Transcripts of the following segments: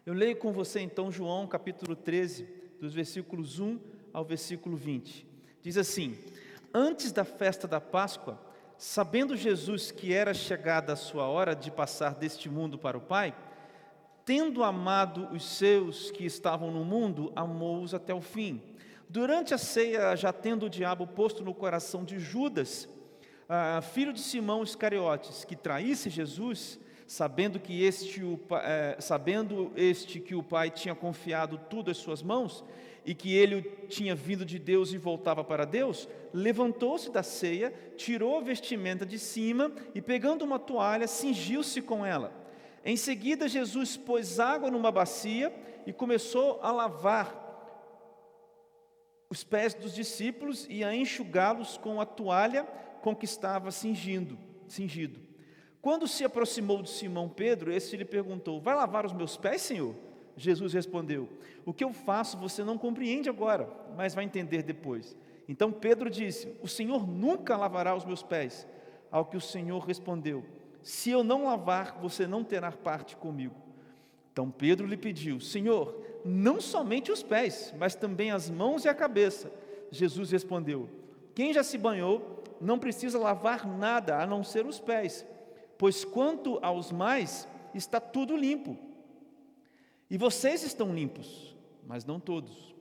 Eu leio com você então João capítulo 13, dos versículos 1 ao versículo 20. Diz assim: Antes da festa da Páscoa, sabendo Jesus que era chegada a sua hora de passar deste mundo para o Pai, tendo amado os seus que estavam no mundo, amou-os até o fim. Durante a ceia, já tendo o diabo posto no coração de Judas, filho de Simão Iscariotes, que traísse Jesus, sabendo este que o Pai tinha confiado tudo às suas mãos, e que ele tinha vindo de Deus e voltava para Deus, levantou-se da ceia, tirou a vestimenta de cima e, pegando uma toalha, cingiu-se com ela. Em seguida, Jesus pôs água numa bacia e começou a lavar os pés dos discípulos e a enxugá-los com a toalha com que estava cingido. Quando se aproximou de Simão Pedro, este lhe perguntou: Vai lavar os meus pés, Senhor? Jesus respondeu: O que eu faço você não compreende agora, mas vai entender depois. Então Pedro disse: O Senhor nunca lavará os meus pés. Ao que o Senhor respondeu: Se eu não lavar, você não terá parte comigo. Então Pedro lhe pediu: Senhor, não somente os pés, mas também as mãos e a cabeça. Jesus respondeu: Quem já se banhou não precisa lavar nada a não ser os pés, pois quanto aos mais, está tudo limpo. E vocês estão limpos, mas não todos.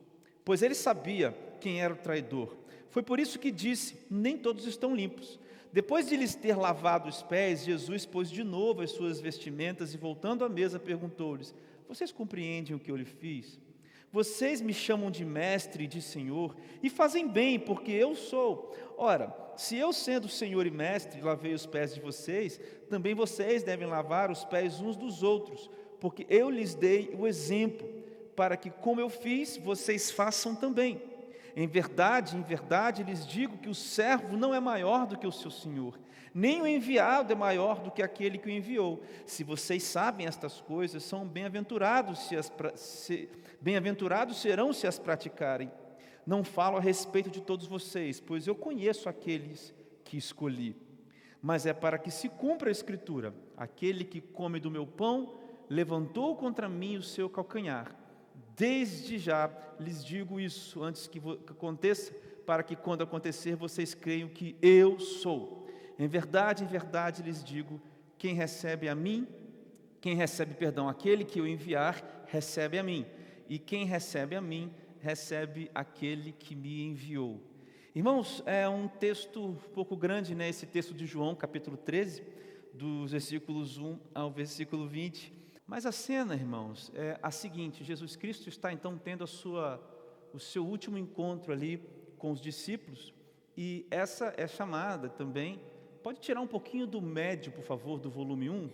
Pois ele sabia quem era o traidor. Foi por isso que disse: Nem todos estão limpos. Depois de lhes ter lavado os pés, Jesus pôs de novo as suas vestimentas e, voltando à mesa, perguntou-lhes: Vocês compreendem o que eu lhe fiz? Vocês me chamam de mestre e de senhor, e fazem bem, porque eu sou. Ora, se eu, sendo senhor e mestre, lavei os pés de vocês, também vocês devem lavar os pés uns dos outros, porque eu lhes dei o exemplo, para que, como eu fiz, vocês façam também. Em verdade, lhes digo que o servo não é maior do que o seu senhor, nem o enviado é maior do que aquele que o enviou. Se vocês sabem estas coisas, são bem-aventurados bem-aventurados serão se as praticarem. Não falo a respeito de todos vocês, pois eu conheço aqueles que escolhi. Mas é para que se cumpra a Escritura: aquele que come do meu pão levantou contra mim o seu calcanhar. Desde já lhes digo isso, antes que aconteça, para que quando acontecer vocês creiam que eu sou. Em verdade lhes digo: quem recebe aquele que eu enviar, recebe a mim. E quem recebe a mim, recebe aquele que me enviou. Irmãos, é um texto um pouco grande, né? Esse texto de João, capítulo 13, dos versículos 1 ao versículo 20. Mas a cena, irmãos, é a seguinte: Jesus Cristo está então tendo o seu último encontro ali com os discípulos, e essa é chamada também. Pode tirar um pouquinho do médio, por favor, do volume 1,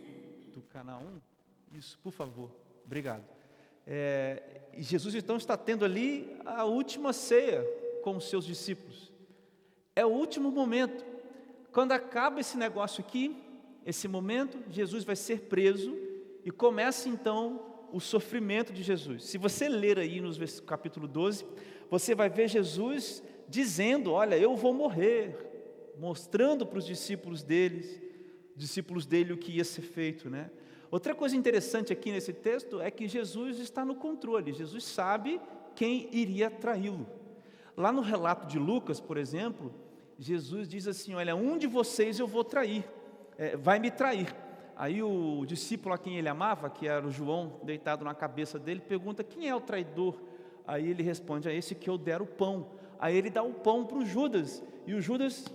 do canal 1? Isso, por favor, obrigado. E Jesus então está tendo ali a última ceia com os seus discípulos. É o último momento. Quando acaba esse negócio aqui, esse momento, Jesus vai ser preso e começa então o sofrimento de Jesus. Se você ler aí no capítulo 12, você vai ver Jesus dizendo: Olha, eu vou morrer, mostrando para os discípulos dele o que ia ser feito, né? Outra coisa interessante aqui nesse texto é que Jesus está no controle. Jesus sabe quem iria traí-lo. Lá no relato de Lucas, por exemplo, Jesus diz assim: Olha, um de vocês eu vou trair, vai me trair. Aí o discípulo a quem ele amava, que era o João, deitado na cabeça dele, pergunta: Quem é o traidor? Aí ele responde: A esse que eu der o pão. Aí ele dá o pão para o Judas, e o Judas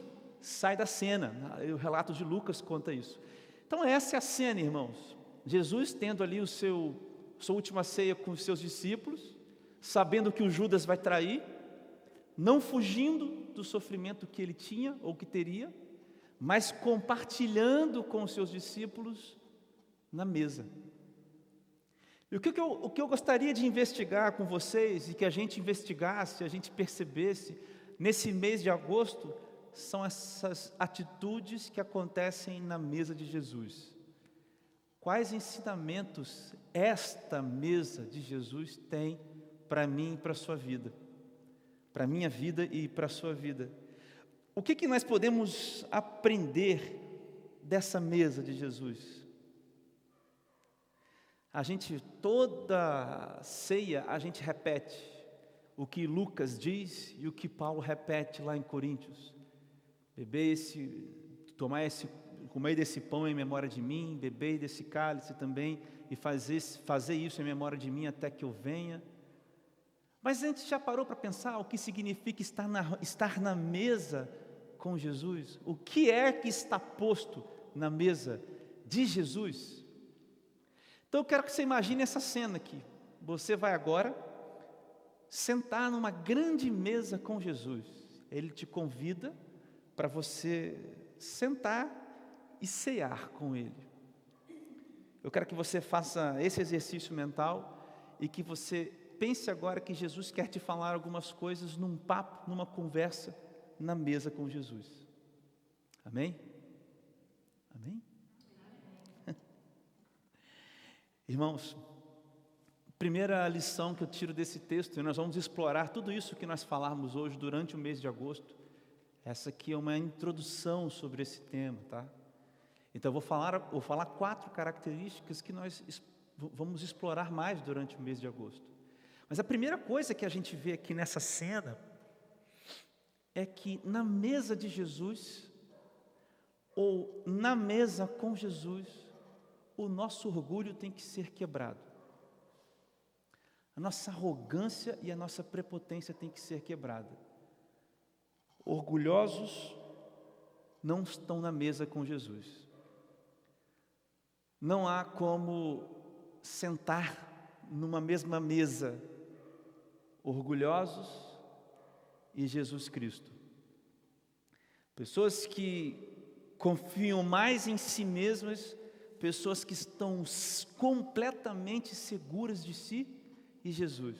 sai da cena. O relato de Lucas conta isso. Então essa é a cena, irmãos. Jesus tendo ali sua última ceia com os seus discípulos, sabendo que o Judas vai trair, não fugindo do sofrimento que ele tinha ou que teria, mas compartilhando com os seus discípulos na mesa. E o que eu gostaria de investigar com vocês, e que a gente investigasse, a gente percebesse, nesse mês de agosto, são essas atitudes que acontecem na mesa de Jesus. Quais ensinamentos esta mesa de Jesus tem para mim e para a sua vida? Para a minha vida e para a sua vida. O que nós podemos aprender dessa mesa de Jesus? toda ceia, a gente repete o que Lucas diz e o que Paulo repete lá em Coríntios. Comei desse pão em memória de mim, bebei desse cálice também, e fazer isso em memória de mim até que eu venha. Mas a gente já parou para pensar o que significa estar na mesa com Jesus? O que é que está posto na mesa de Jesus? Então eu quero que você imagine essa cena aqui. Você vai agora sentar numa grande mesa com Jesus. Ele te convida para você sentar e cear com Ele. Eu quero que você faça esse exercício mental e que você pense agora que Jesus quer te falar algumas coisas num papo, numa conversa na mesa com Jesus. Amém? Amém? Irmãos, primeira lição que eu tiro desse texto, e nós vamos explorar tudo isso que nós falarmos hoje durante o mês de agosto. Essa aqui é uma introdução sobre esse tema, tá? Então vou falar 4 características que nós vamos explorar mais durante o mês de agosto. Mas a primeira coisa que a gente vê aqui nessa cena é que na mesa de Jesus, ou na mesa com Jesus, o nosso orgulho tem que ser quebrado. A nossa arrogância e a nossa prepotência tem que ser quebrada. Orgulhosos não estão na mesa com Jesus. Não há como sentar numa mesma mesa orgulhosos e Jesus Cristo. Pessoas que confiam mais em si mesmas, pessoas que estão completamente seguras de si e Jesus.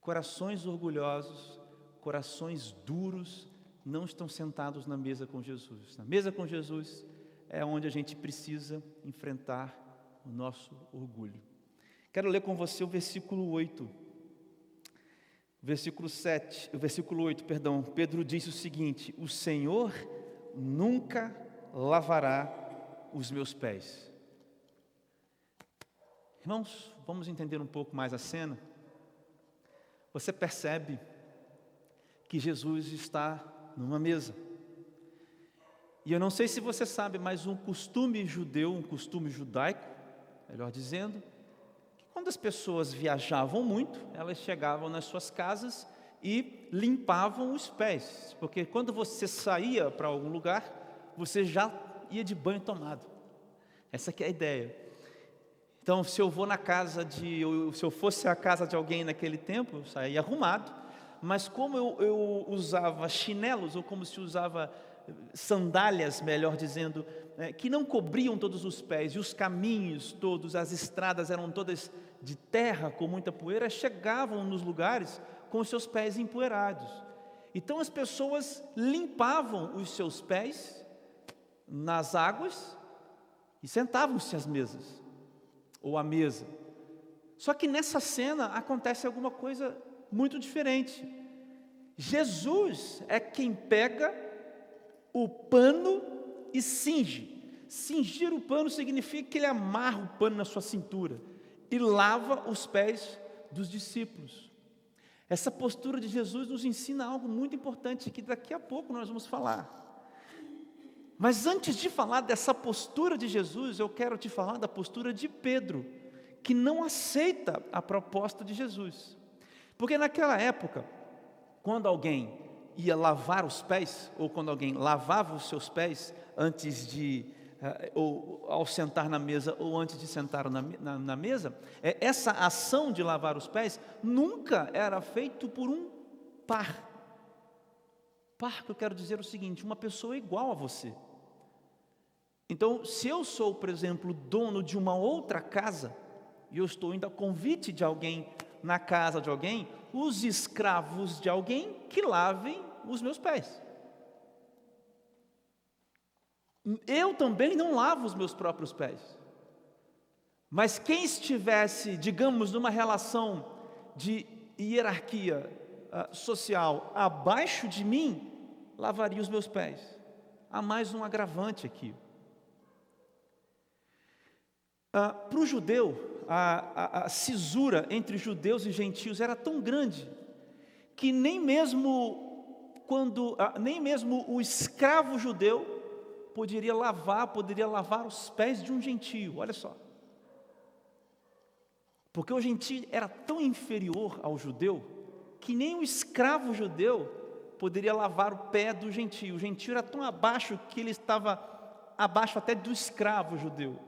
Corações orgulhosos, corações duros, não estão sentados na mesa com Jesus. Na mesa com Jesus é onde a gente precisa enfrentar o nosso orgulho. Quero ler com você o versículo 8. Versículo 8, Pedro disse o seguinte: o Senhor nunca lavará os meus pés. Irmãos, vamos entender um pouco mais a cena. Você percebe que Jesus está numa mesa. E eu não sei se você sabe, mas um costume judeu, um costume judaico, melhor dizendo, que quando as pessoas viajavam muito, elas chegavam nas suas casas e limpavam os pés, porque quando você saía para algum lugar, você já ia de banho tomado. Essa que é a ideia. Então, se eu fosse à casa de alguém naquele tempo, eu saía arrumado, mas como eu usava chinelos, ou como se usava sandálias, melhor dizendo, que não cobriam todos os pés, e os caminhos todos, as estradas eram todas de terra, com muita poeira, chegavam nos lugares com os seus pés empoeirados. Então as pessoas limpavam os seus pés nas águas e sentavam-se às mesas, ou à mesa. Só que nessa cena acontece alguma coisa muito diferente. Jesus é quem pega o pano e cinge. Cingir o pano significa que ele amarra o pano na sua cintura e lava os pés dos discípulos. Essa postura de Jesus nos ensina algo muito importante que daqui a pouco nós vamos falar. Mas antes de falar dessa postura de Jesus, eu quero te falar da postura de Pedro, que não aceita a proposta de Jesus. Porque naquela época, quando alguém ia lavar os pés, ou quando alguém lavava os seus pés antes de, ou ao sentar na mesa, ou antes de sentar na mesa, essa ação de lavar os pés nunca era feito por um par. Par, que eu quero dizer o seguinte: uma pessoa igual a você. Então, se eu sou, por exemplo, dono de uma outra casa, e eu estou indo a convite de alguém na casa de alguém, os escravos de alguém que lavem os meus pés. Eu também não lavo os meus próprios pés. Mas quem estivesse, digamos, numa relação de hierarquia social abaixo de mim, lavaria os meus pés. Há mais um agravante aqui. Para o judeu, a cisura entre judeus e gentios era tão grande que nem mesmo o escravo judeu poderia lavar os pés de um gentio. Olha só, porque o gentio era tão inferior ao judeu que nem o escravo judeu poderia lavar o pé do gentio. O gentio era tão abaixo que ele estava abaixo até do escravo judeu.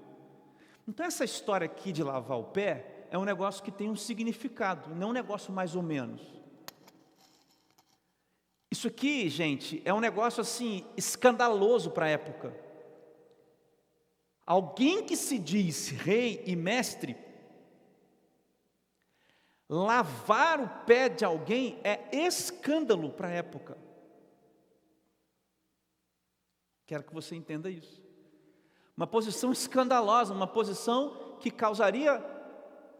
Então essa história aqui de lavar o pé é um negócio que tem um significado, não um negócio mais ou menos. Isso aqui, gente, é um negócio assim escandaloso para a época. Alguém que se diz rei e mestre, lavar o pé de alguém é escândalo para a época. Quero que você entenda isso. Uma posição escandalosa, uma posição que causaria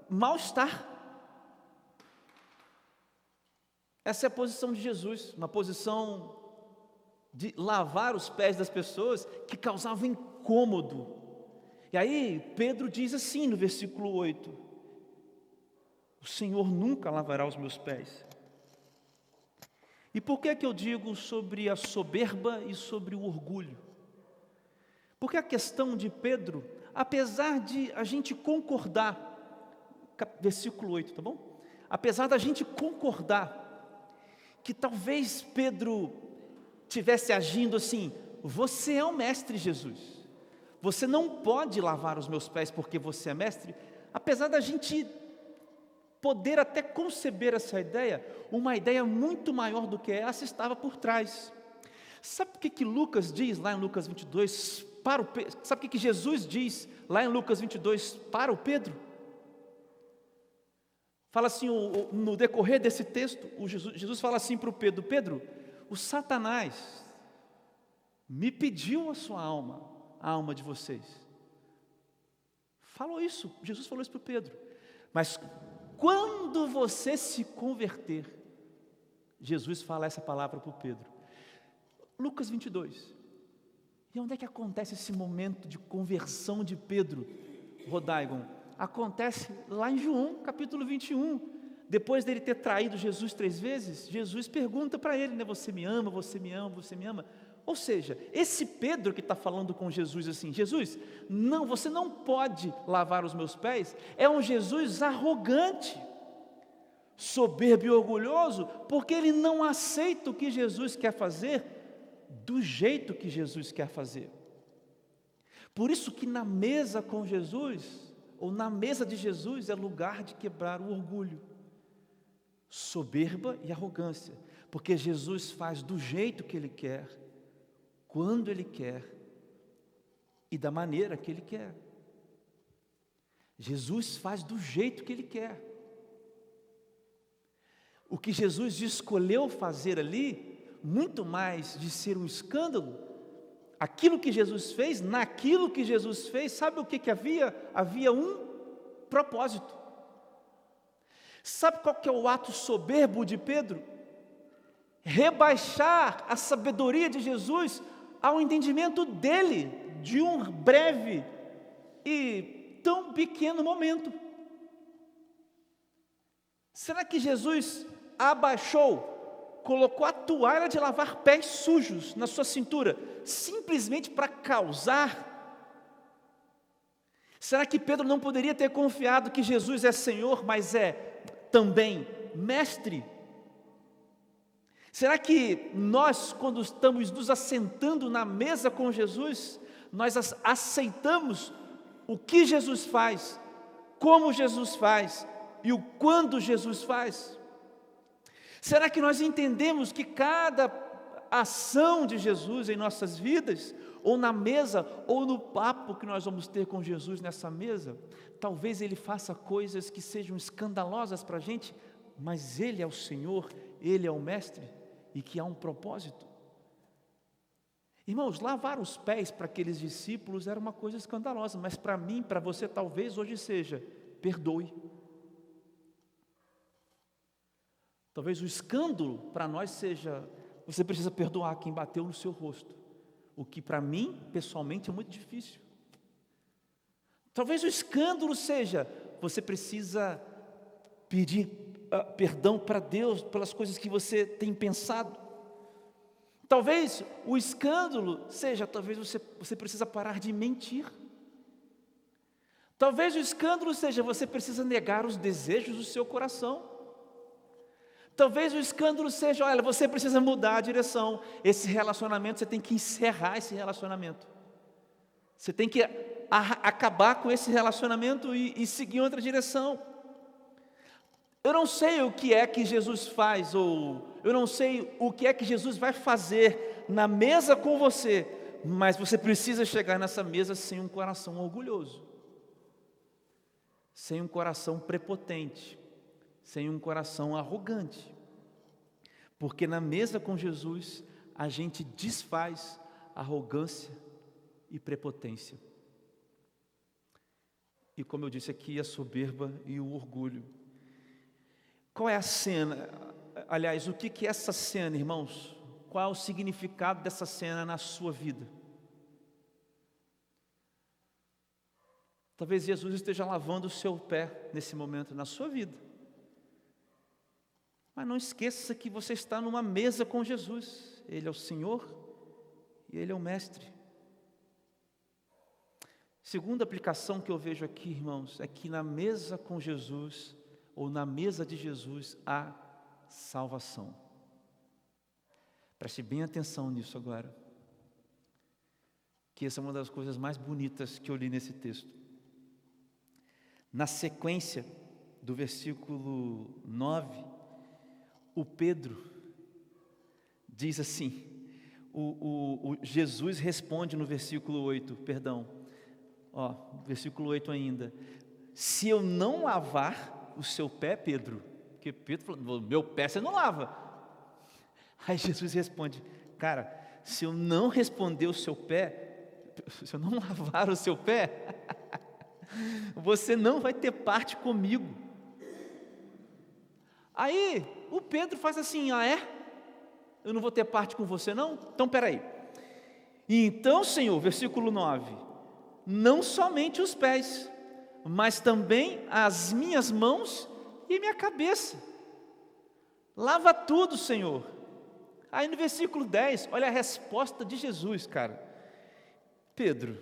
mal-estar. Essa é a posição de Jesus, uma posição de lavar os pés das pessoas que causava incômodo. E aí Pedro diz assim no versículo 8: o Senhor nunca lavará os meus pés. E por que eu digo sobre a soberba e sobre o orgulho? Porque a questão de Pedro, apesar de a gente concordar, versículo 8, tá bom? Apesar da gente concordar que talvez Pedro tivesse agindo assim: você é o mestre, Jesus, você não pode lavar os meus pés porque você é mestre. Apesar da gente poder até conceber essa ideia, uma ideia muito maior do que essa estava por trás. Sabe o que Lucas diz lá em Lucas 22 para o Pedro? Sabe o que Jesus diz lá em Lucas 22 para o Pedro? Fala assim, no decorrer desse texto, Jesus fala assim para o Pedro: Pedro, o Satanás me pediu a sua alma, a alma de vocês. Jesus falou isso para o Pedro. Mas quando você se converter, Jesus fala essa palavra para o Pedro. Lucas 22. E onde é que acontece esse momento de conversão de Pedro, Rodaigon? Acontece lá em João, capítulo 21. Depois dele ter traído Jesus 3 vezes, Jesus pergunta para ele, né? Você me ama, você me ama, você me ama? Ou seja, esse Pedro que está falando com Jesus assim: Jesus, não, você não pode lavar os meus pés, é um Jesus arrogante, soberbo e orgulhoso, porque ele não aceita o que Jesus quer fazer do jeito que Jesus quer fazer. Por isso que na mesa com Jesus, ou na mesa de Jesus, é lugar de quebrar o orgulho, soberba e arrogância, porque Jesus faz do jeito que Ele quer, quando Ele quer e da maneira que Ele quer. Jesus faz do jeito que Ele quer. O que Jesus escolheu fazer ali, muito mais de ser um escândalo, aquilo que Jesus fez, naquilo que Jesus fez, sabe o que havia? Havia um propósito. Sabe qual que é o ato soberbo de Pedro? Rebaixar a sabedoria de Jesus ao entendimento dele, de um breve e tão pequeno momento. Será que Jesus abaixou, colocou a toalha de lavar pés sujos na sua cintura, simplesmente para causar? Será que Pedro não poderia ter confiado que Jesus é Senhor, mas é também mestre? Será que nós, quando estamos nos assentando na mesa com Jesus, nós aceitamos o que Jesus faz, como Jesus faz e o quando Jesus faz? Será que nós entendemos que cada ação de Jesus em nossas vidas, ou na mesa, ou no papo que nós vamos ter com Jesus nessa mesa, talvez Ele faça coisas que sejam escandalosas para a gente, mas Ele é o Senhor, Ele é o Mestre, e que há um propósito. Irmãos, lavar os pés para aqueles discípulos era uma coisa escandalosa, mas para mim, para você, talvez hoje seja: perdoe. Talvez o escândalo para nós seja: você precisa perdoar quem bateu no seu rosto, o que para mim, pessoalmente, é muito difícil. Talvez o escândalo seja, você precisa pedir perdão para Deus pelas coisas que você tem pensado. Talvez o escândalo seja, talvez você precisa parar de mentir. Talvez o escândalo seja, você precisa negar os desejos do seu coração. Talvez o escândalo seja, olha, você precisa mudar a direção. Esse relacionamento, você tem que encerrar esse relacionamento. Você tem que acabar com esse relacionamento e seguir outra direção. Eu não sei o que é que Jesus faz, ou eu não sei o que é que Jesus vai fazer na mesa com você, mas você precisa chegar nessa mesa sem um coração orgulhoso, sem um coração prepotente, sem um coração arrogante, porque na mesa com Jesus a gente desfaz arrogância e prepotência. E como eu disse aqui, a soberba e o orgulho. Qual é a cena? Aliás, o que é essa cena, irmãos? Qual é o significado dessa cena na sua vida? Talvez Jesus esteja lavando o seu pé nesse momento na sua vida. Mas não esqueça que você está numa mesa com Jesus. Ele é o Senhor e Ele é o Mestre. Segunda aplicação que eu vejo aqui, irmãos, é que na mesa com Jesus, ou na mesa de Jesus, há salvação. Preste bem atenção nisso agora, que essa é uma das coisas mais bonitas que eu li nesse texto. Na sequência do versículo 9, o Pedro diz assim, Jesus responde no versículo 8, versículo 8 ainda: se eu não lavar o seu pé, Pedro, porque Pedro falou, meu pé você não lava. Aí Jesus responde, cara, se eu não responder o seu pé, se eu não lavar o seu pé, você não vai ter parte comigo. Aí o Pedro faz assim, eu não vou ter parte com você não? Então peraí. Então, Senhor, versículo 9, não somente os pés, mas também as minhas mãos e minha cabeça. Lava tudo, Senhor. Aí no versículo 10, olha a resposta de Jesus, cara. Pedro,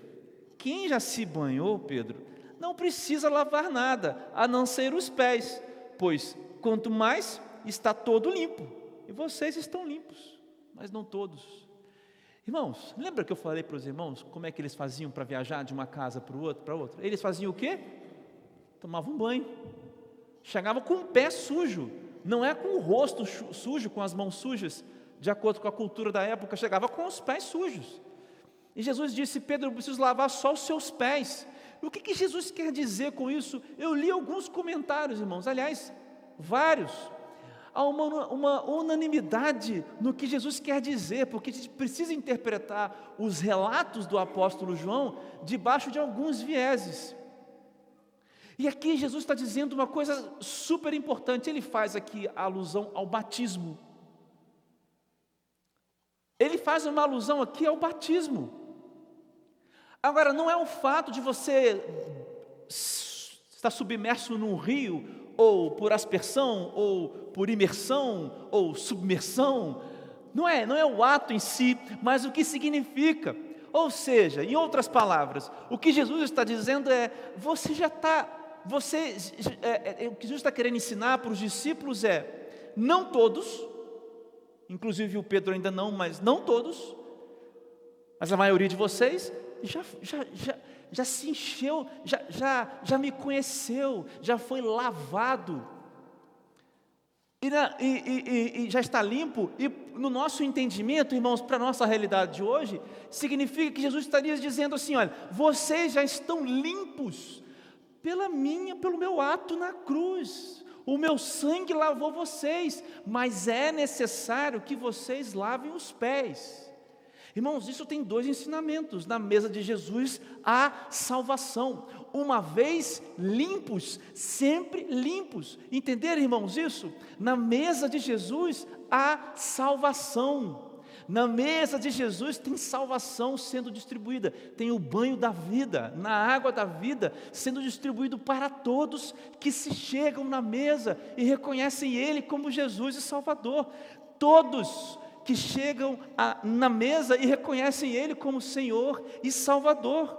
quem já se banhou, Pedro, não precisa lavar nada, a não ser os pés, pois quanto mais está todo limpo, e vocês estão limpos, mas não todos. Irmãos, lembra que eu falei para os irmãos como é que eles faziam para viajar de uma casa para outra? Eles faziam o quê? Tomavam um banho, chegavam com o pé sujo, não é com o rosto sujo, com as mãos sujas, de acordo com a cultura da época, chegava com os pés sujos. E Jesus disse, Pedro, eu preciso lavar só os seus pés. O que Jesus quer dizer com isso? Eu li alguns comentários, irmãos, aliás, vários. Há uma unanimidade no que Jesus quer dizer, porque a gente precisa interpretar os relatos do apóstolo João debaixo de alguns vieses. E aqui Jesus está dizendo uma coisa super importante, ele faz aqui a alusão ao batismo. Ele faz uma alusão aqui ao batismo. Agora, não é o fato de você estar submerso num rio, ou por aspersão, ou por imersão, ou submersão, não é o ato em si, mas o que significa. Ou seja, em outras palavras, o que Jesus está dizendo é, o que Jesus está querendo ensinar para os discípulos é, não todos, inclusive o Pedro ainda não, mas não todos, mas a maioria de vocês já se encheu, já me conheceu, já foi lavado, e já está limpo. E no nosso entendimento, irmãos, para a nossa realidade de hoje, significa que Jesus estaria dizendo assim, olha, vocês já estão limpos pelo meu ato na cruz, o meu sangue lavou vocês, mas é necessário que vocês lavem os pés. Irmãos, isso tem dois ensinamentos. Na mesa de Jesus há salvação. Uma vez limpos, sempre limpos. Entenderam, irmãos, isso? Na mesa de Jesus há salvação. Na mesa de Jesus tem salvação sendo distribuída, tem o banho da vida, na água da vida, sendo distribuído para todos que se chegam na mesa e reconhecem Ele como Jesus e Salvador. Todos que chegam na mesa e reconhecem Ele como Senhor e Salvador.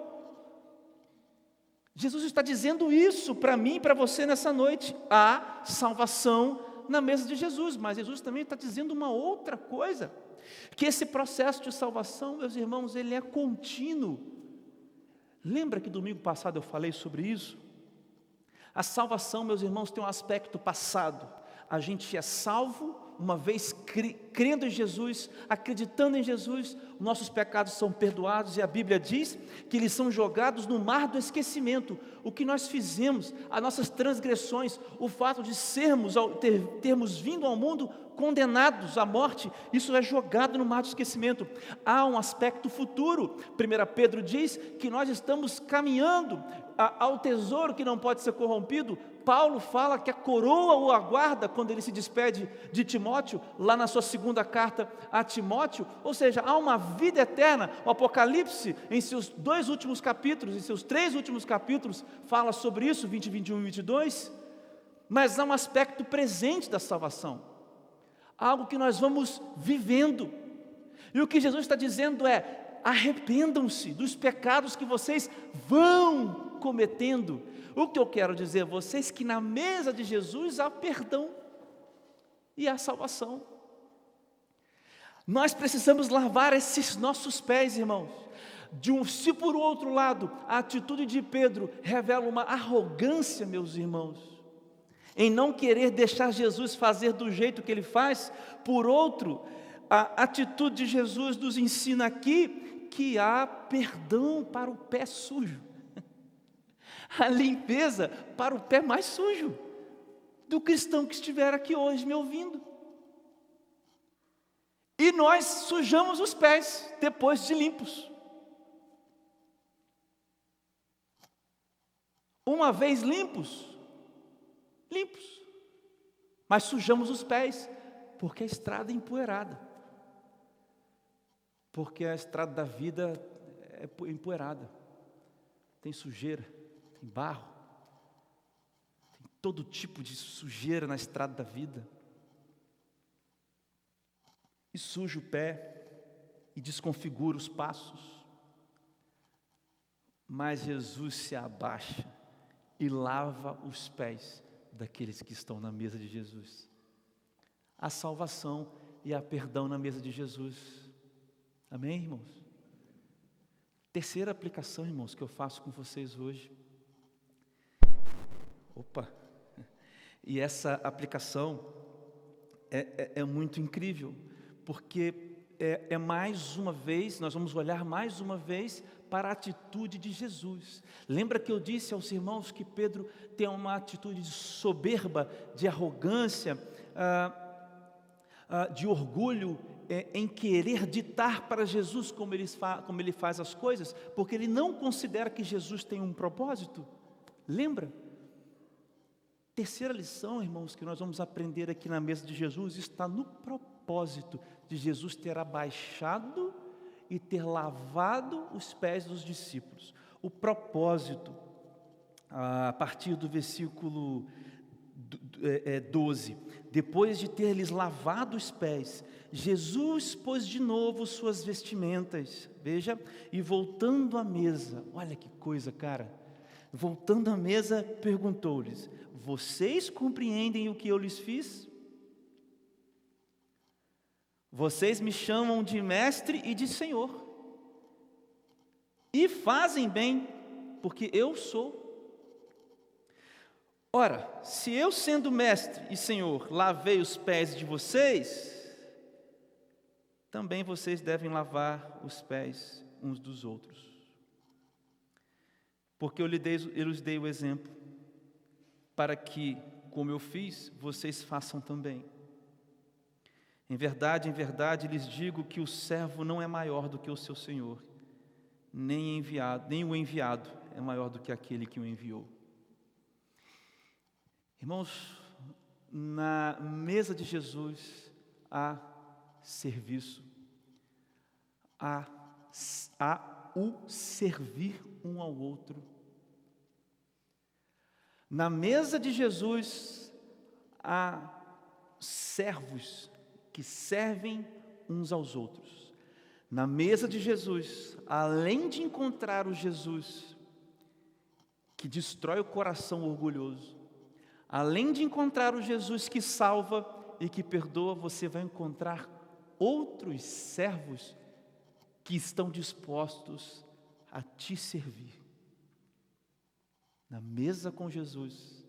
Jesus está dizendo isso para mim e para você nessa noite. Há salvação na mesa de Jesus, mas Jesus também está dizendo uma outra coisa, que esse processo de salvação, meus irmãos, ele é contínuo. Lembra que domingo passado eu falei sobre isso? A salvação, meus irmãos, tem um aspecto passado. A gente é salvo, uma vez crendo em Jesus, acreditando em Jesus, nossos pecados são perdoados, e a Bíblia diz que eles são jogados no mar do esquecimento. O que nós fizemos, as nossas transgressões, o fato de termos vindo ao mundo condenados à morte, isso é jogado no mar do esquecimento. Há um aspecto futuro. 1 Pedro diz que nós estamos caminhando ao tesouro que não pode ser corrompido. Paulo fala que a coroa o aguarda quando ele se despede de Timóteo, lá na sua segunda carta a Timóteo. Ou seja, há uma vida eterna. O Apocalipse, em seus 2 últimos capítulos, em seus 3 últimos capítulos, fala sobre isso, 20, 21 e 22. Mas há um aspecto presente da salvação, algo que nós vamos vivendo. E o que Jesus está dizendo é: arrependam-se dos pecados que vocês vão cometendo. O que eu quero dizer a vocês é que na mesa de Jesus há perdão e há salvação. Nós precisamos lavar esses nossos pés, irmãos. Se por outro lado, a atitude de Pedro revela uma arrogância, meus irmãos, em não querer deixar Jesus fazer do jeito que Ele faz, por outro, a atitude de Jesus nos ensina aqui que há perdão para o pé sujo, a limpeza para o pé mais sujo do cristão que estiver aqui hoje me ouvindo. E nós sujamos os pés depois de limpos. Uma vez limpos, mas sujamos os pés, porque a estrada é empoeirada, porque a estrada da vida é empoeirada, tem sujeira, tem barro, tem todo tipo de sujeira na estrada da vida, e suja o pé, e desconfigura os passos, mas Jesus se abaixa e lava os pés daqueles que estão na mesa de Jesus. Há salvação e há perdão na mesa de Jesus. Amém, irmãos? Terceira aplicação, irmãos, que eu faço com vocês hoje. E essa aplicação é muito incrível, porque mais uma vez, nós vamos olhar mais uma vez para a atitude de Jesus. Lembra que eu disse aos irmãos que Pedro tem uma atitude de soberba, de arrogância, de orgulho, em querer ditar para Jesus como ele faz as coisas, porque ele não considera que Jesus tem um propósito. Lembra? Terceira lição, irmãos, que nós vamos aprender aqui na mesa de Jesus, está no propósito de Jesus ter abaixado e ter lavado os pés dos discípulos. O propósito, a partir do versículo 12, depois de ter lhes lavado os pés, Jesus pôs de novo suas vestimentas, veja, e voltando à mesa, olha que coisa, cara, voltando à mesa, perguntou-lhes: vocês compreendem o que eu lhes fiz? Vocês me chamam de mestre e de senhor, e fazem bem, porque eu sou. Ora, se eu, sendo mestre e senhor, lavei os pés de vocês, também vocês devem lavar os pés uns dos outros. Porque eu lhes dei o exemplo, para que, como eu fiz, vocês façam também. Em verdade lhes digo que o servo não é maior do que o seu senhor, nem o enviado é maior do que aquele que o enviou. Irmãos, na mesa de Jesus há serviço, a o servir um ao outro. Na mesa de Jesus há servos que servem uns aos outros. Na mesa de Jesus, além de encontrar o Jesus que destrói o coração orgulhoso, além de encontrar o Jesus que salva e que perdoa, você vai encontrar outros servos que estão dispostos a te servir. Na mesa com Jesus,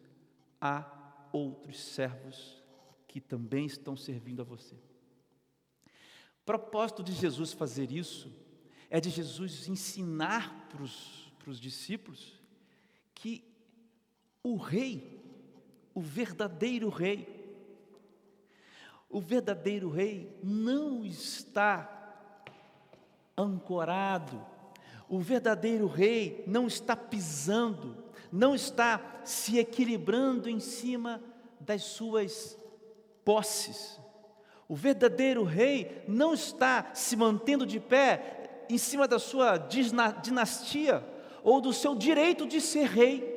há outros servos que também estão servindo a você. O propósito de Jesus fazer isso é de Jesus ensinar para os discípulos que o rei, o verdadeiro rei não está ancorado, o verdadeiro rei não está pisando, não está se equilibrando em cima das suas posses. O verdadeiro rei não está se mantendo de pé em cima da sua dinastia ou do seu direito de ser rei.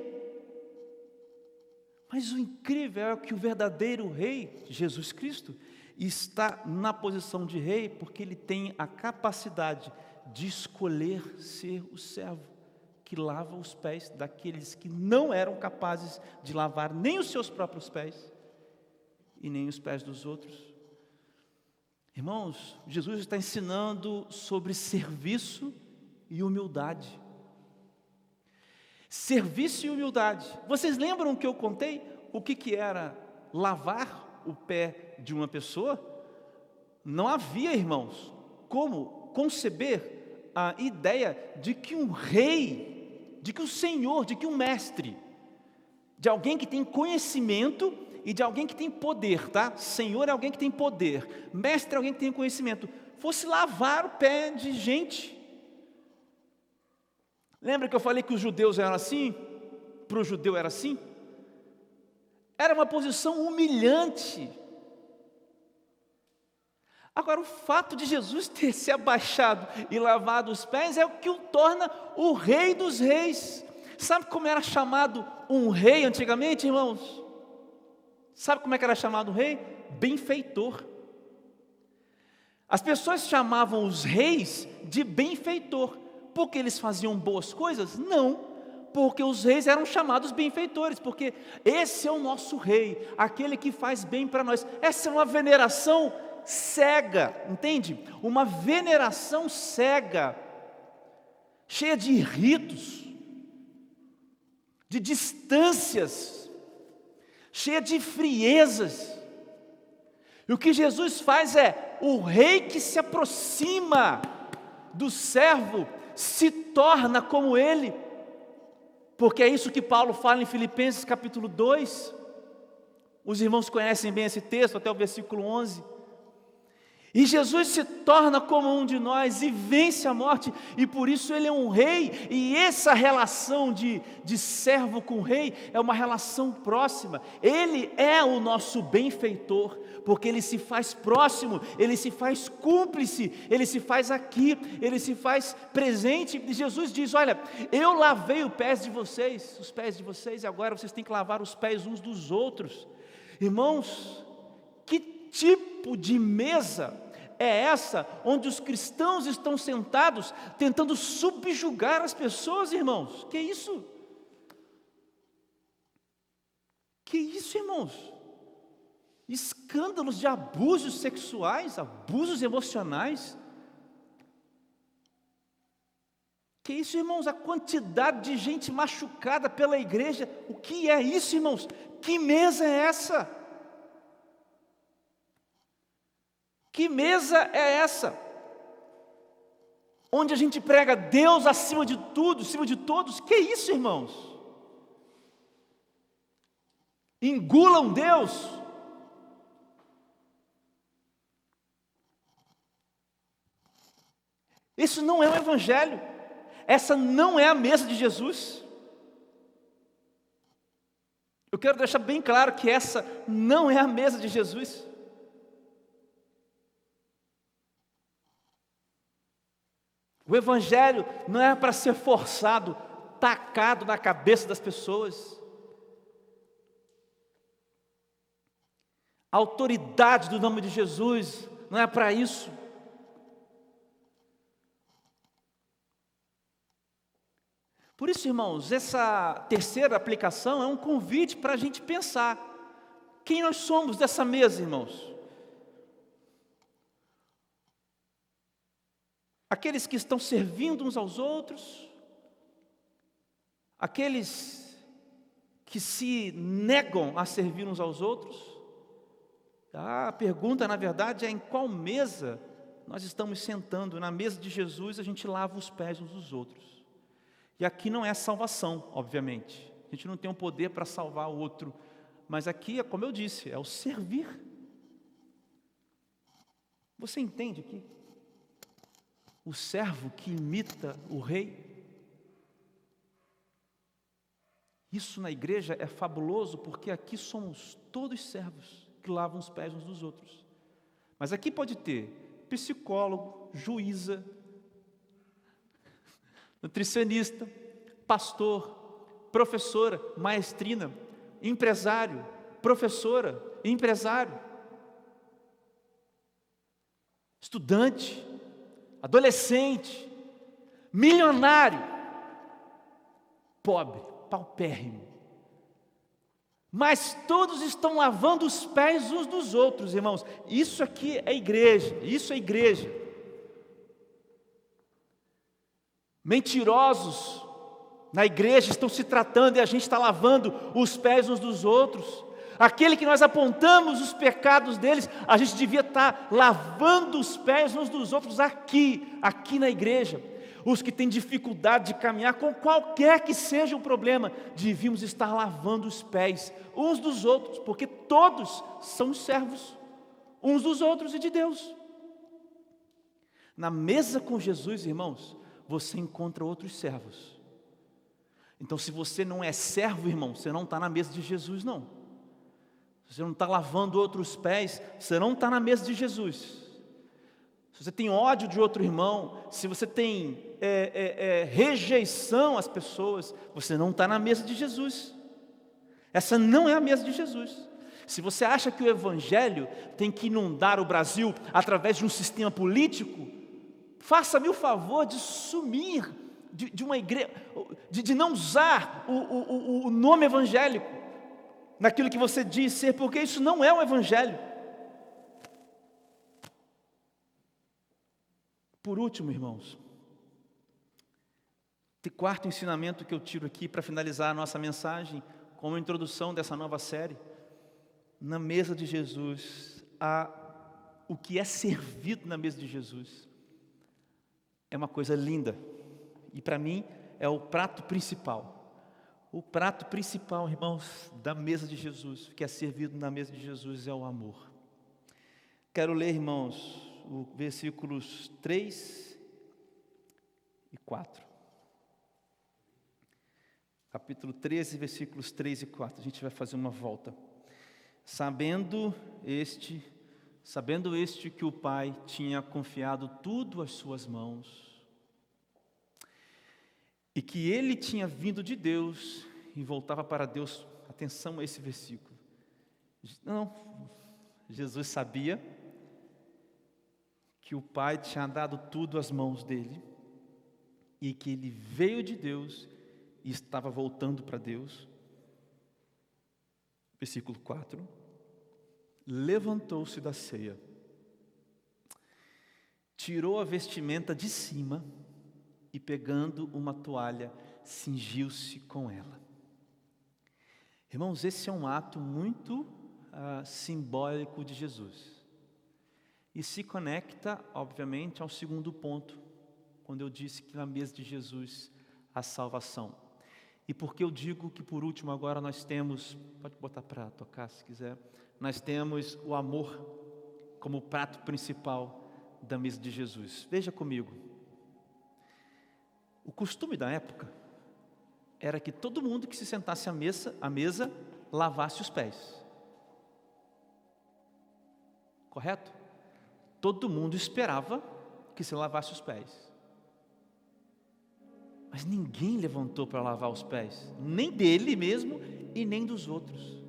Mas o incrível é que o verdadeiro rei, Jesus Cristo, está na posição de rei porque ele tem a capacidade de escolher ser o servo que lava os pés daqueles que não eram capazes de lavar nem os seus próprios pés e nem os pés dos outros. Irmãos, Jesus está ensinando sobre serviço e humildade. Serviço e humildade. Vocês lembram que eu contei o que era lavar o pé de uma pessoa? Não havia, irmãos, como conceber a ideia de que um rei, de que um senhor, de que um mestre, de alguém que tem conhecimento e de alguém que tem poder, tá? Senhor é alguém que tem poder, mestre é alguém que tem conhecimento, fosse lavar o pé de gente. Lembra que eu falei que os judeus eram assim? Para o judeu era assim? Era uma posição humilhante. Agora, o fato de Jesus ter se abaixado e lavado os pés é o que o torna o rei dos reis. Sabe como era chamado um rei antigamente, irmãos? Sabe como é que era chamado um rei? Benfeitor. As pessoas chamavam os reis de benfeitor. Porque eles faziam boas coisas? Não, porque os reis eram chamados benfeitores, porque esse é o nosso rei, aquele que faz bem para nós. Essa é uma veneração cega, entende? Uma veneração cega, cheia de ritos, de distâncias, cheia de friezas. E o que Jesus faz é, o rei que se aproxima do servo, se torna como ele, porque é isso que Paulo fala em Filipenses capítulo 2, os irmãos conhecem bem esse texto, até o versículo 11, e Jesus se torna como um de nós, e vence a morte, e por isso ele é um rei, e essa relação de servo com rei, é uma relação próxima, ele é o nosso benfeitor, porque ele se faz próximo, ele se faz cúmplice, ele se faz aqui, ele se faz presente, e Jesus diz, olha, eu lavei os pés de vocês, e agora vocês têm que lavar os pés uns dos outros. Irmãos, que tipo de mesa é essa, onde os cristãos estão sentados, tentando subjugar as pessoas, irmãos? Que isso? Que isso, irmãos? Escândalos de abusos sexuais, abusos emocionais. Que isso, irmãos? A quantidade de gente machucada pela igreja. O que é isso, irmãos? Que mesa é essa? Que mesa é essa? Onde a gente prega Deus acima de tudo, acima de todos. Que isso, irmãos? Engulam Deus. Isso não é o Evangelho. Essa não é a mesa de Jesus. Eu quero deixar bem claro que essa não é a mesa de Jesus. O Evangelho não é para ser forçado, tacado na cabeça das pessoas. A autoridade do nome de Jesus não é para isso. Por isso, irmãos, essa terceira aplicação é um convite para a gente pensar quem nós somos dessa mesa, irmãos. Aqueles que estão servindo uns aos outros, aqueles que se negam a servir uns aos outros. A pergunta, na verdade, é em qual mesa nós estamos sentando. Na mesa de Jesus, a gente lava os pés uns dos outros. E aqui não é salvação, obviamente. A gente não tem um poder para salvar o outro. Mas aqui, como eu disse, é o servir. Você entende aqui? O servo que imita o rei. Isso na igreja é fabuloso, porque aqui somos todos servos que lavam os pés uns dos outros. Mas aqui pode ter psicólogo, juíza, nutricionista, pastor, professora, maestrina, empresário, professora, empresário, estudante, adolescente, milionário, pobre, paupérrimo. Mas todos estão lavando os pés uns dos outros, irmãos. Isso aqui é igreja, isso é igreja. Mentirosos na igreja estão se tratando e a gente está lavando os pés uns dos outros. Aquele que nós apontamos os pecados deles, a gente devia estar lavando os pés uns dos outros aqui na igreja. Os que têm dificuldade de caminhar com qualquer que seja o problema, devíamos estar lavando os pés uns dos outros, porque todos são servos uns dos outros e de Deus. Na mesa com Jesus, irmãos, você encontra outros servos. Então, se você não é servo, irmão, você não está na mesa de Jesus, não. Se você não está lavando outros pés, você não está na mesa de Jesus. Se você tem ódio de outro irmão, se você tem rejeição às pessoas, você não está na mesa de Jesus. Essa não é a mesa de Jesus. Se você acha que o Evangelho tem que inundar o Brasil através de um sistema político, faça-me o favor de sumir de uma igreja, de não usar o nome evangélico naquilo que você diz ser, porque isso não é o Evangelho. Por último, irmãos, o quarto ensinamento que eu tiro aqui para finalizar a nossa mensagem, como introdução dessa nova série: na mesa de Jesus, o que é servido na mesa de Jesus é uma coisa linda, e para mim é o prato principal. O prato principal, irmãos, da mesa de Jesus, que é servido na mesa de Jesus, é o amor. Quero ler, irmãos, os versículos 3 e 4. Capítulo 13, versículos 3 e 4. A gente vai fazer uma volta. Sabendo este que o Pai tinha confiado tudo às suas mãos, e que ele tinha vindo de Deus e voltava para Deus. Atenção a esse versículo. Não, Jesus sabia que o Pai tinha dado tudo às mãos dele, e que ele veio de Deus e estava voltando para Deus. Versículo 4. Levantou-se da ceia, tirou a vestimenta de cima e, pegando uma toalha, cingiu-se com ela. Irmãos, esse é um ato muito simbólico de Jesus. E se conecta, obviamente, ao segundo ponto, quando eu disse que na mesa de Jesus há salvação. E porque eu digo que por último agora nós temos, pode botar para tocar se quiser, nós temos o amor como prato principal da mesa de Jesus. Veja comigo, o costume da época era que todo mundo que se sentasse à mesa lavasse os pés. Correto? Todo mundo esperava que se lavasse os pés. Mas ninguém levantou para lavar os pés, nem dele mesmo e nem dos outros.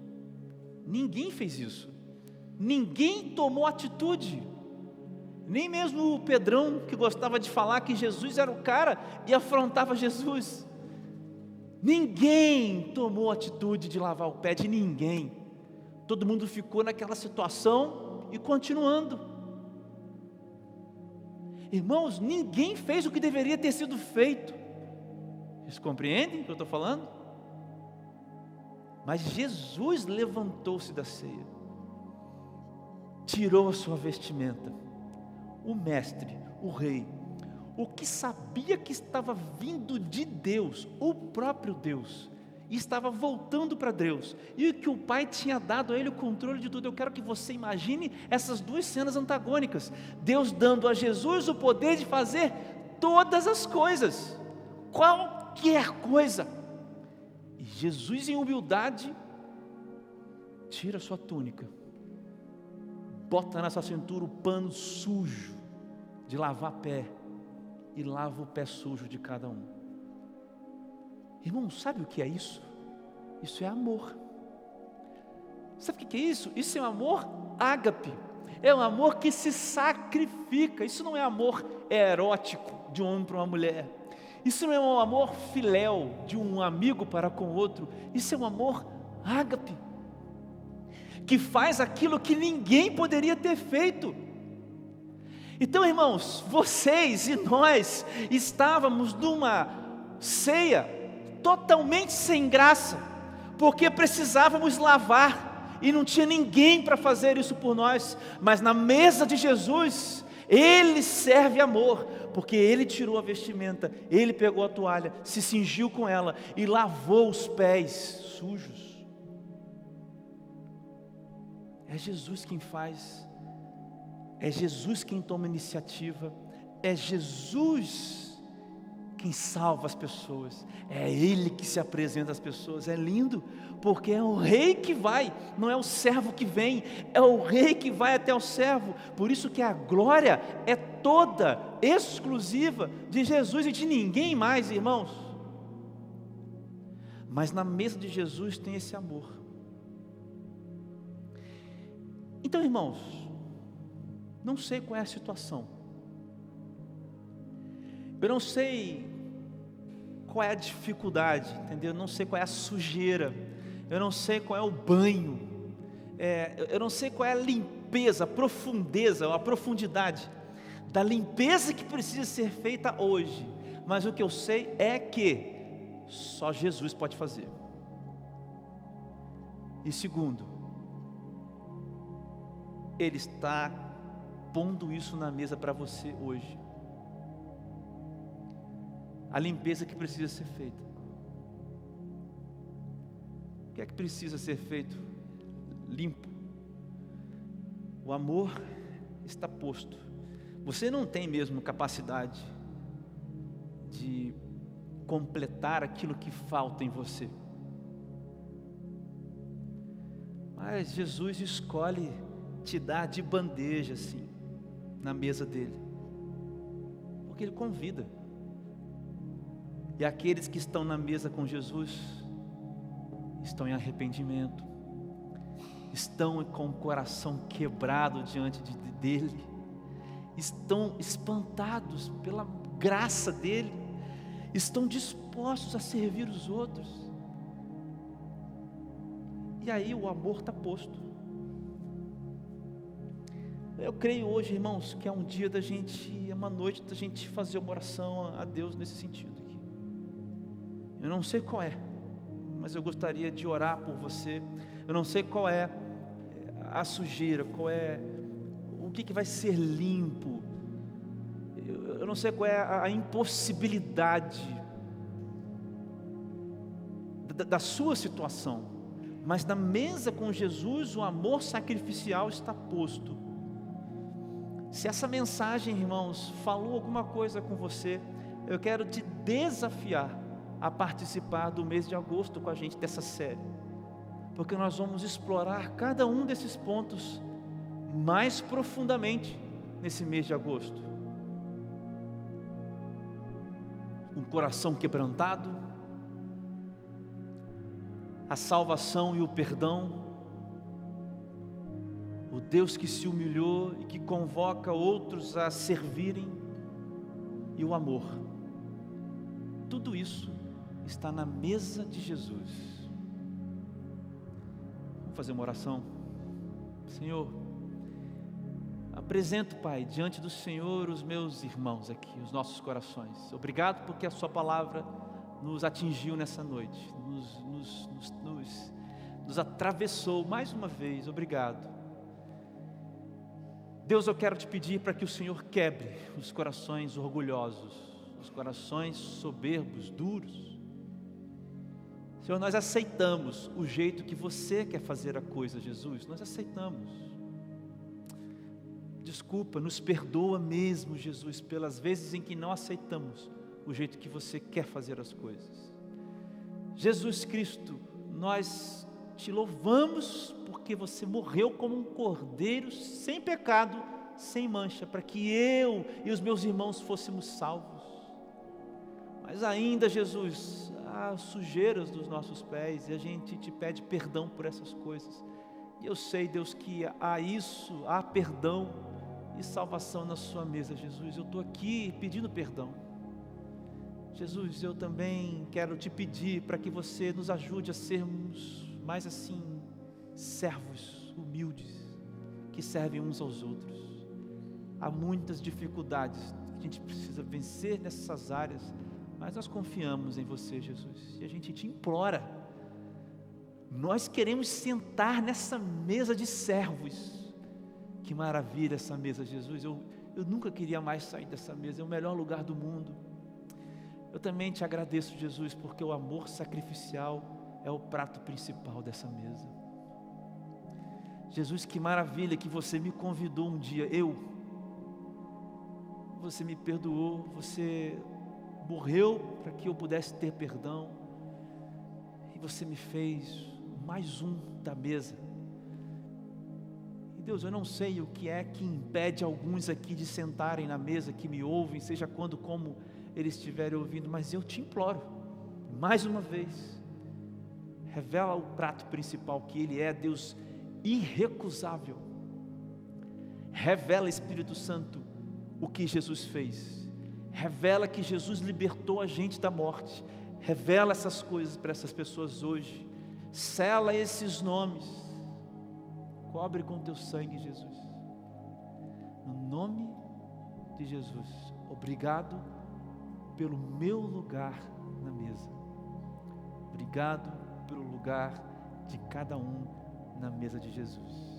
Ninguém fez isso. Ninguém tomou atitude. Nem mesmo o Pedrão, que gostava de falar que Jesus era o cara e afrontava Jesus. Ninguém tomou atitude de lavar o pé de ninguém. Todo mundo ficou naquela situação e continuando. Irmãos, ninguém fez o que deveria ter sido feito. Vocês compreendem o que eu estou falando? Mas Jesus levantou-se da ceia, tirou a sua vestimenta. O mestre, o rei, o que sabia que estava vindo de Deus, o próprio Deus, e estava voltando para Deus, e que o Pai tinha dado a ele o controle de tudo. Eu quero que você imagine essas duas cenas antagônicas: Deus dando a Jesus o poder de fazer todas as coisas, qualquer coisa, e Jesus, em humildade, tira a sua túnica, bota na sua cintura o pano sujo de lavar pé, e lava o pé sujo de cada um. Irmão, sabe o que é isso? Isso é amor. Sabe o que é isso? Isso é um amor ágape, é um amor que se sacrifica. Isso não é amor erótico de um homem para uma mulher, isso não é um amor filéu de um amigo para com outro. Isso é um amor ágape, que faz aquilo que ninguém poderia ter feito. Então, irmãos, vocês e nós estávamos numa ceia totalmente sem graça, porque precisávamos lavar, e não tinha ninguém para fazer isso por nós. Mas na mesa de Jesus, Ele serve amor, porque Ele tirou a vestimenta, Ele pegou a toalha, se cingiu com ela e lavou os pés sujos. É Jesus quem faz, é Jesus quem toma iniciativa, é Jesus quem salva as pessoas, é Ele que se apresenta às pessoas. É lindo, porque é o rei que vai, não é o servo que vem, é o rei que vai até o servo. Por isso que a glória é toda exclusiva de Jesus e de ninguém mais, irmãos. Mas na mesa de Jesus tem esse amor. Então, irmãos, não sei qual é a situação, eu não sei qual é a dificuldade, entendeu? Eu não sei qual é a sujeira, eu não sei qual é o banho, eu não sei qual é a limpeza, a profundeza, a profundidade da limpeza que precisa ser feita hoje. Mas o que eu sei é que só Jesus pode fazer. E segundo, Ele está pondo isso na mesa para você hoje. A limpeza que precisa ser feita. O que é que precisa ser feito? Limpo. O amor está posto. Você não tem mesmo capacidade de completar aquilo que falta em você. Mas Jesus escolhe te dar de bandeja assim, na mesa dele, porque Ele convida. E aqueles que estão na mesa com Jesus estão em arrependimento, estão com o coração quebrado diante dele, estão espantados pela graça dele, estão dispostos a servir os outros. E aí o amor está posto. Eu creio hoje, irmãos, que é um dia da gente, é uma noite da gente fazer uma oração a Deus nesse sentido aqui. Eu não sei qual é, mas eu gostaria de orar por você. Eu não sei qual é a sujeira, qual é o que vai ser limpo. Eu não sei qual é a impossibilidade da sua situação, mas na mesa com Jesus o amor sacrificial está posto. Se essa mensagem, irmãos, falou alguma coisa com você, eu quero te desafiar a participar do mês de agosto com a gente dessa série, porque nós vamos explorar cada um desses pontos mais profundamente nesse mês de agosto. Um coração quebrantado, a salvação e o perdão, o Deus que se humilhou e que convoca outros a servirem, e o amor. Tudo isso está na mesa de Jesus. Vamos fazer uma oração. Senhor, apresento, Pai, diante do Senhor os meus irmãos aqui, os nossos corações. Obrigado porque a sua palavra nos atingiu nessa noite, nos atravessou mais uma vez. Obrigado. Deus, eu quero te pedir para que o Senhor quebre os corações orgulhosos, os corações soberbos, duros. Senhor, nós aceitamos o jeito que você quer fazer a coisa, Jesus, nós aceitamos. Desculpa, nos perdoa mesmo, Jesus, pelas vezes em que não aceitamos o jeito que você quer fazer as coisas. Jesus Cristo, nós te louvamos porque você morreu como um cordeiro sem pecado, sem mancha, para que eu e os meus irmãos fôssemos salvos. Mas ainda, Jesus, há sujeiras dos nossos pés e a gente te pede perdão por essas coisas. E eu sei, Deus, que há perdão e salvação na sua mesa, Jesus. Eu estou aqui pedindo perdão. Jesus, eu também quero te pedir para que você nos ajude a sermos mais assim, servos humildes, que servem uns aos outros. Há muitas dificuldades que a gente precisa vencer nessas áreas, mas nós confiamos em você, Jesus, e a gente te implora. Nós queremos sentar nessa mesa de servos. Que maravilha essa mesa, Jesus. Eu nunca queria mais sair dessa mesa, é o melhor lugar do mundo. Eu também te agradeço, Jesus, porque o amor sacrificial é o prato principal dessa mesa. Jesus, que maravilha que você me convidou um dia, você me perdoou, você morreu para que eu pudesse ter perdão, e você me fez mais um da mesa. E Deus, eu não sei o que é que impede alguns aqui de sentarem na mesa, que me ouvem, seja quando, como eles estiverem ouvindo, mas eu te imploro, mais uma vez, revela o prato principal, que Ele é Deus irrecusável. Revela, Espírito Santo, o que Jesus fez. Revela que Jesus libertou a gente da morte. Revela essas coisas para essas pessoas hoje. Sela esses nomes. Cobre com teu sangue, Jesus. No nome de Jesus. Obrigado pelo meu lugar na mesa. Obrigado pelo lugar de cada um na mesa de Jesus.